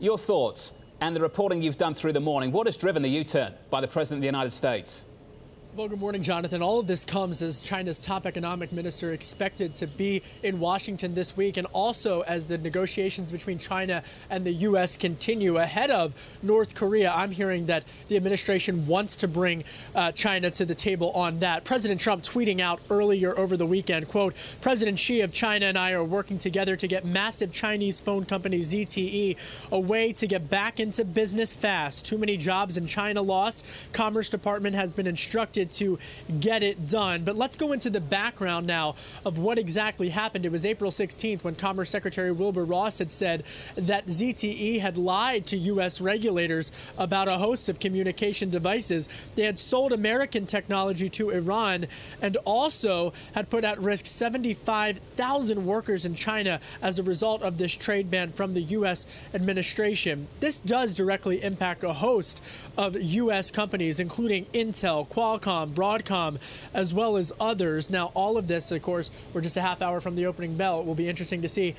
your thoughts and the reporting you've done through the morning. What has driven the U-turn by the President of the United States? Well, good morning, Jonathan. All of this comes as China's top economic minister expected to be in Washington this week, and also as the negotiations between China and the U.S. continue ahead of North Korea. I'm hearing that the administration wants to bring China to the table on that. President Trump tweeting out earlier over the weekend, quote, President Xi of China and I are working together to get massive Chinese phone company ZTE a way to get back into business fast. Too many jobs in China lost. Commerce Department has been instructed to get it done. But let's go into the background now of what exactly happened. It was April 16th when Commerce Secretary Wilbur Ross had said that ZTE had lied to U.S. regulators about a host of communication devices. They had sold American technology to Iran and also had put at risk 75,000 workers in China as a result of this trade ban from the U.S. administration. This does directly impact a host of U.S. companies, including Intel, Qualcomm, Broadcom, as well as others. Now, all of this, of course, we're just a half hour from the opening bell. It will be interesting to see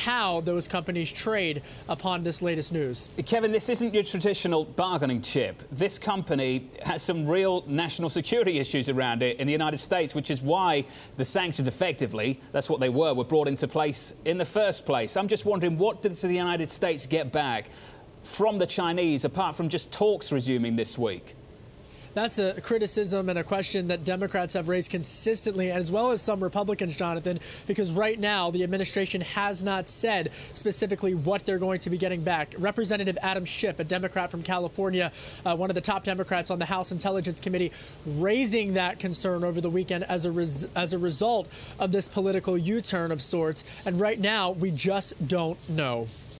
how those companies trade upon this latest news. Kevin, this isn't your traditional bargaining chip. This company has some real national security issues around it in the United States, which is why the sanctions effectively, that's what they were brought into place in the first place. I'm just wondering, what does the United States get back from the Chinese, apart from just talks resuming this week? That's a criticism and a question that Democrats have raised consistently, as well as some Republicans, Jonathan, because right now the administration has not said specifically what they're going to be getting back. Representative Adam Schiff, a Democrat from California, one of the top Democrats on the House Intelligence Committee, raising that concern over the weekend as a result of this political U-turn of sorts. And right now, we just don't know.